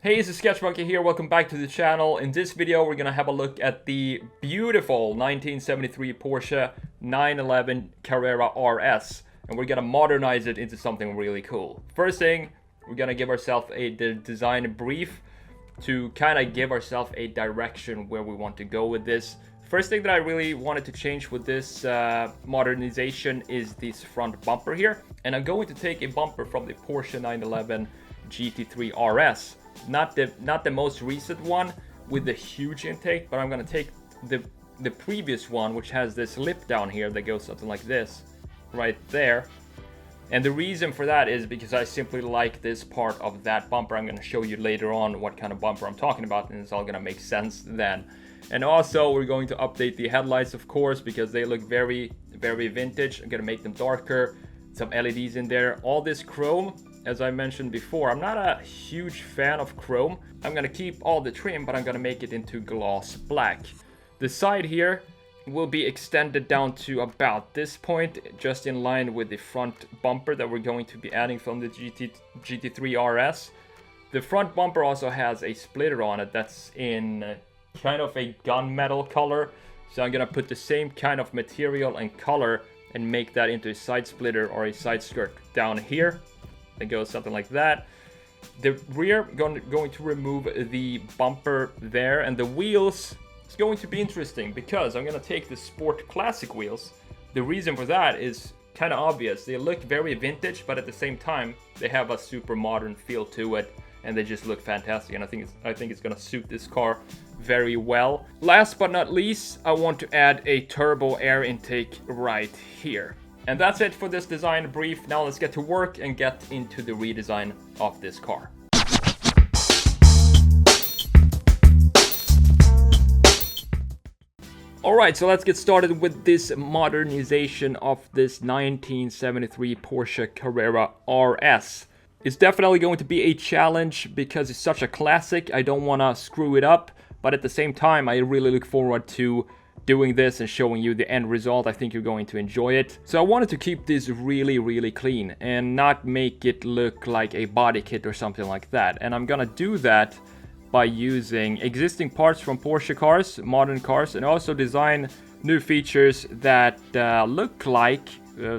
Hey, it's Sketchmonkey here. Welcome back to the channel. In this video, we're gonna have a look at the beautiful 1973 Porsche 911 Carrera RS, and we're gonna modernize it into something really cool. First thing, we're gonna give ourselves a design brief to kind of give ourselves a direction where we want to go with this. First thing that I really wanted to change with this modernization is this front bumper here, and I'm going to take a bumper from the Porsche 911 GT3 RS. Not the most recent one with the huge intake, but I'm gonna take the previous one, which has this lip down here that goes something like this right there. And the reason for that is because I simply like this part of that bumper. I'm gonna show you later on what kind of bumper I'm talking about, and it's all gonna make sense then. And also we're going to update the headlights, of course, because they look very vintage. I'm gonna make them darker, some LEDs in there, all this chrome. As I mentioned before, I'm not a huge fan of chrome. I'm gonna keep all the trim, but I'm gonna make it into gloss black. The side here will be extended down to about this point, just in line with the front bumper that we're going to be adding from the GT3 RS. The front bumper also has a splitter on it that's in kind of a gunmetal color. So I'm gonna put the same kind of material and color and make that into a side splitter or a side skirt down here. It goes something like that. The rear, going to remove the bumper there, and the wheels is going to be interesting because I'm going to take the Sport Classic wheels. The reason for that is kind of obvious. They look very vintage, but at the same time they have a super modern feel to it, and they just look fantastic, and I think it's going to suit this car very well. Last but not least, I want to add a turbo air intake right here. And that's it for this design brief. Now let's get to work and get into the redesign of this car. Alright, so let's get started with this modernization of this 1973 Porsche Carrera RS. It's definitely going to be a challenge because it's such a classic. I don't want to screw it up, but at the same time, I really look forward to doing this and showing you the end result. I think you're going to enjoy it. So I wanted to keep this really clean and not make it look like a body kit or something like that. And I'm gonna do that by using existing parts from Porsche cars, modern cars, and also design new features that look like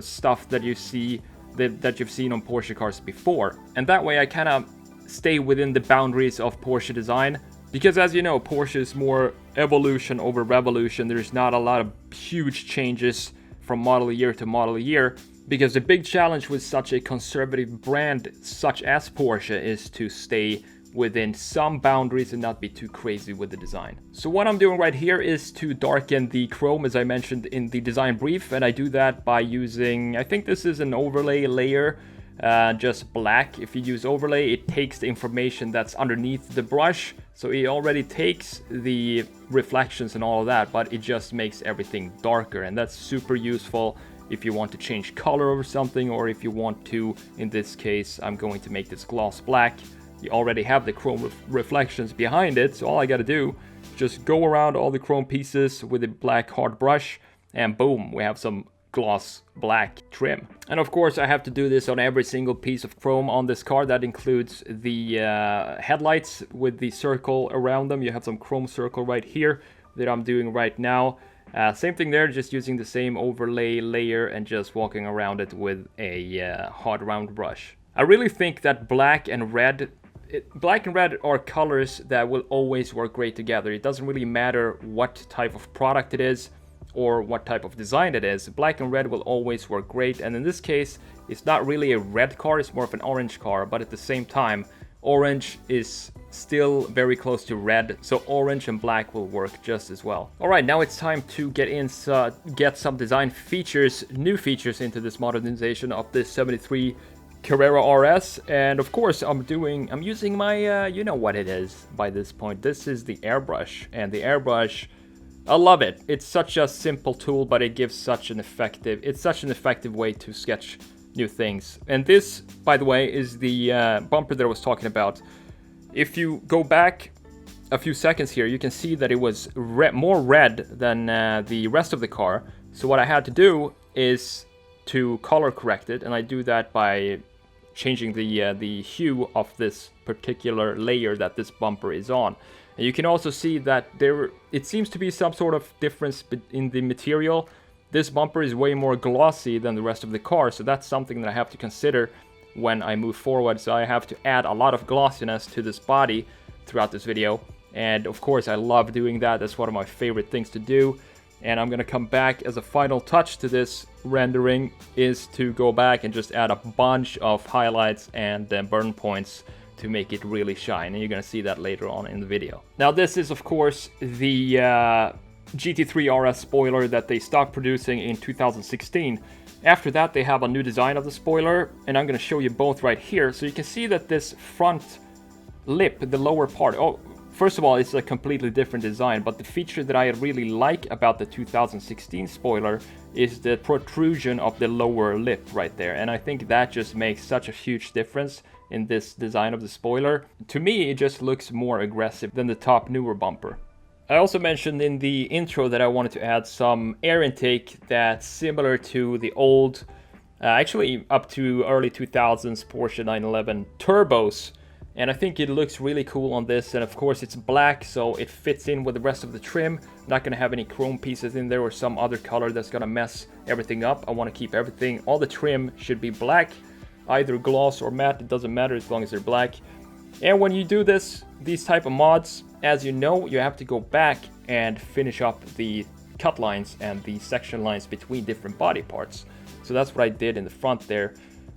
stuff that you see that you've seen on Porsche cars before. And that way I kind of stay within the boundaries of Porsche design. Because as you know, Porsche is more evolution over revolution. There's not a lot of huge changes from model year to model year. Because the big challenge with such a conservative brand such as Porsche is to stay within some boundaries and not be too crazy with the design. So what I'm doing right here is to darken the chrome, as I mentioned in the design brief. And I do that by using, I think this is an overlay layer. Just black. If you use overlay, it takes the information that's underneath the brush, so it already takes the reflections and all of that, but it just makes everything darker, and that's super useful if you want to change color over something, or if you want to, in this case, I'm going to make this gloss black. You already have the chrome reflections behind it, so all I gotta do is just go around all the chrome pieces with a black hard brush, and boom, we have some gloss black trim. And of course I have to do this on every single piece of chrome on this car. That includes the headlights with the circle around them. You have some chrome circle right here that I'm doing right now. Same thing there, just using the same overlay layer and just walking around it with a hard round brush. I really think that black and red are colors that will always work great together. It doesn't really matter what type of product it is or what type of design it is. Black and red will always work great, and in this case it's not really a red car, it's more of an orange car, but at the same time orange is still very close to red, so orange and black will work just as well. Alright, now it's time to get some design features, new features into this modernization of this 73 Carrera RS. And of course I'm using my you know what it is by this point. This is the airbrush, and the airbrush, I love it. It's such a simple tool, but it gives such an effective way to sketch new things. And this, by the way, is the bumper that I was talking about. If you go back a few seconds here, you can see that it was more red than the rest of the car. So what I had to do is to color correct it, and I do that by changing the hue of this particular layer that this bumper is on. And you can also see that it seems to be some sort of difference in the material. This bumper is way more glossy than the rest of the car, so that's something that I have to consider when I move forward. So I have to add a lot of glossiness to this body throughout this video. And of course I love doing that. That's one of my favorite things to do. And I'm gonna come back as a final touch to this rendering is to go back and just add a bunch of highlights and burn points to make it really shine. And you're gonna see that later on in the video. Now this is of course the GT3 RS spoiler that they stopped producing in 2016. After that they have a new design of the spoiler, and I'm gonna show you both right here. So you can see that this front lip, the lower part, first of all, it's a completely different design, but the feature that I really like about the 2016 spoiler is the protrusion of the lower lip right there. And I think that just makes such a huge difference in this design of the spoiler. To me, it just looks more aggressive than the top newer bumper. I also mentioned in the intro that I wanted to add some air intake that's similar to the old, actually up to early 2000s Porsche 911 turbos. And I think it looks really cool on this, and of course it's black, so it fits in with the rest of the trim. Not gonna have any chrome pieces in there or some other color that's gonna mess everything up. I want to keep everything, all the trim should be black, either gloss or matte, it doesn't matter as long as they're black. And when you do these type of mods, as you know, you have to go back and finish up the cut lines and the section lines between different body parts. So that's what I did in the front there.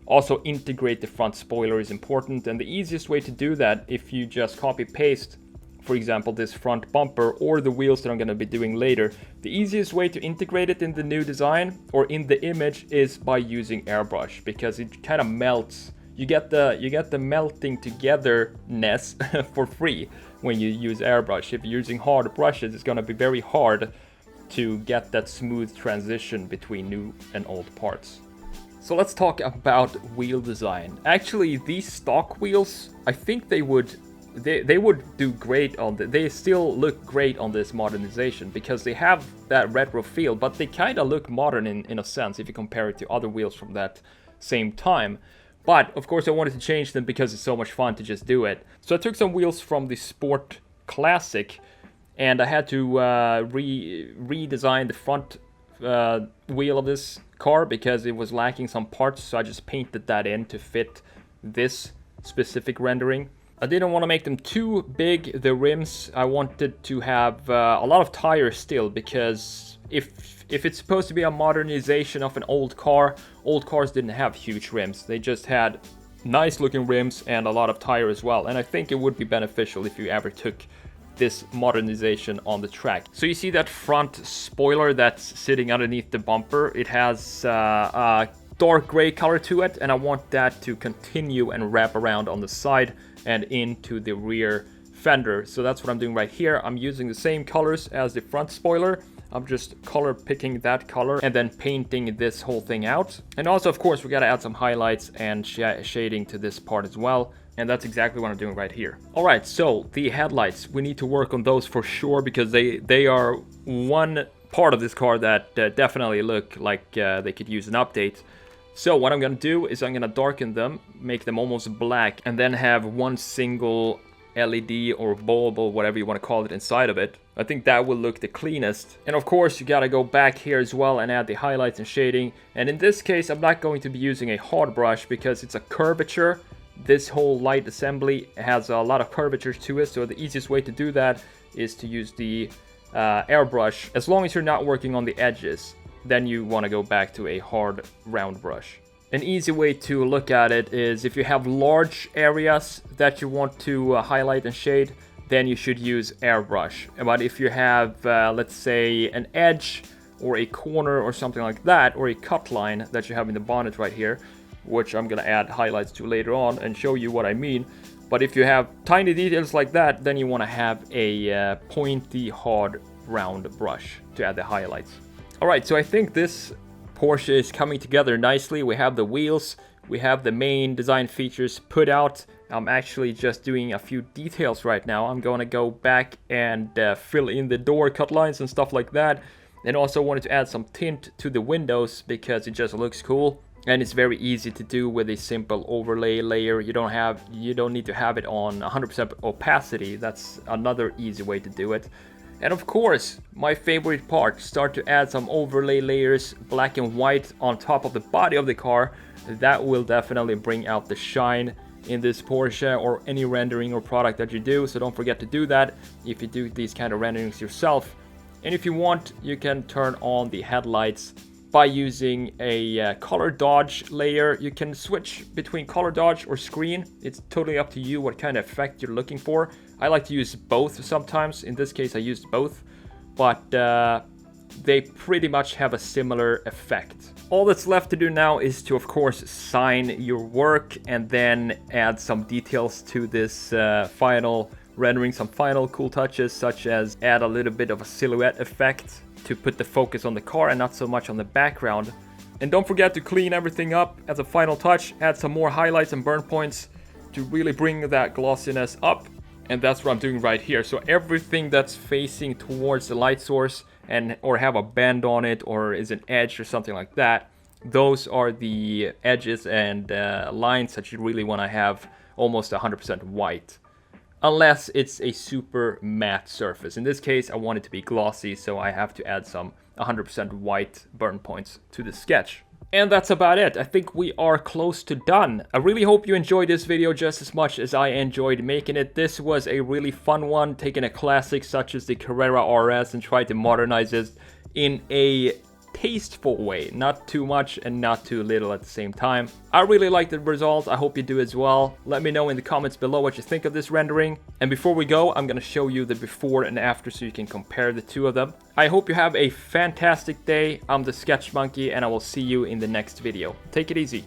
Also, integrate the front spoiler is important, and the easiest way to do that, if you just copy paste, for example, this front bumper or the wheels that I'm going to be doing later, the easiest way to integrate it in the new design or in the image is by using airbrush, because it kind of melts. You get the melting togetherness for free when you use airbrush. If you're using hard brushes, it's going to be very hard to get that smooth transition between new and old parts. So let's talk about wheel design. Actually, these stock wheels, I think they would do great on they still look great on this modernization, because they have that retro feel, but they kind of look modern in a sense if you compare it to other wheels from that same time. But of course I wanted to change them because it's so much fun to just do it. So I took some wheels from the Sport Classic, and I had to redesign the front wheel of this car because it was lacking some parts, so I just painted that in to fit this specific rendering. I didn't want to make them too big, the rims. I wanted to have a lot of tires still, because if it's supposed to be a modernization of an old car, old cars didn't have huge rims. They just had nice looking rims and a lot of tire as well. And I think it would be beneficial if you ever took this modernization on the track. So you see that front spoiler that's sitting underneath the bumper. It has a dark gray color to it, and I want that to continue and wrap around on the side and into the rear fender. So that's what I'm doing right here. I'm using the same colors as the front spoiler. I'm just color picking that color and then painting this whole thing out. And also, of course, we gotta add some highlights and shading to this part as well. And that's exactly what I'm doing right here. All right, so the headlights, we need to work on those for sure, because they are one part of this car that definitely look like they could use an update. So what I'm gonna do is I'm gonna darken them, make them almost black, and then have one single LED or bulb or whatever you want to call it inside of it. I think that will look the cleanest. And of course you gotta go back here as well and add the highlights and shading. And in this case I'm not going to be using a hard brush because it's a curvature. This whole light assembly has a lot of curvatures to it, so the easiest way to do that is to use the airbrush. As long as you're not working on the edges, then you want to go back to a hard round brush. An easy way to look at it is if you have large areas that you want to highlight and shade, then you should use airbrush. But if you have, let's say, an edge or a corner or something like that, or a cut line that you have in the bonnet right here, which I'm gonna add highlights to later on and show you what I mean. But if you have tiny details like that, then you want to have a pointy, hard, round brush to add the highlights. Alright, so I think this Porsche is coming together nicely. We have the wheels, we have the main design features put out. I'm actually just doing a few details right now. I'm gonna go back and fill in the door cut lines and stuff like that. And also wanted to add some tint to the windows because it just looks cool. and it's very easy to do with a simple overlay layer. You don't need to have it on 100% opacity. That's another easy way to do it. And of course, my favorite part, start to add some overlay layers, black and white, on top of the body of the car. That will definitely bring out the shine in this Porsche or any rendering or product that you do. So don't forget to do that if you do these kind of renderings yourself. And if you want, you can turn on the headlights by using a color dodge layer. You can switch between color dodge or screen. It's totally up to you what kind of effect you're looking for. I like to use both sometimes. In this case, I used both, but they pretty much have a similar effect. All that's left to do now is to, of course, sign your work and then add some details to this final rendering, some final cool touches, such as add a little bit of a silhouette effect to put the focus on the car and not so much on the background. And don't forget to clean everything up as a final touch, add some more highlights and burn points to really bring that glossiness up. And that's what I'm doing right here. So everything that's facing towards the light source or have a bend on it or is an edge or something like that, those are the edges and lines that you really want to have almost 100% white. Unless it's a super matte surface. In this case, I want it to be glossy, so I have to add some 100% white burn points to the sketch. And that's about it. I think we are close to done. I really hope you enjoyed this video just as much as I enjoyed making it. This was a really fun one, taking a classic such as the Carrera RS and trying to modernize it in a tasteful way, not too much and not too little at the same time. I really like the result. I hope you do as well. Let me know in the comments below what you think of this rendering. And before we go, I'm gonna show you the before and after so you can compare the two of them. I hope you have a fantastic day. I'm the Sketch Monkey and I will see you in the next video. Take it easy.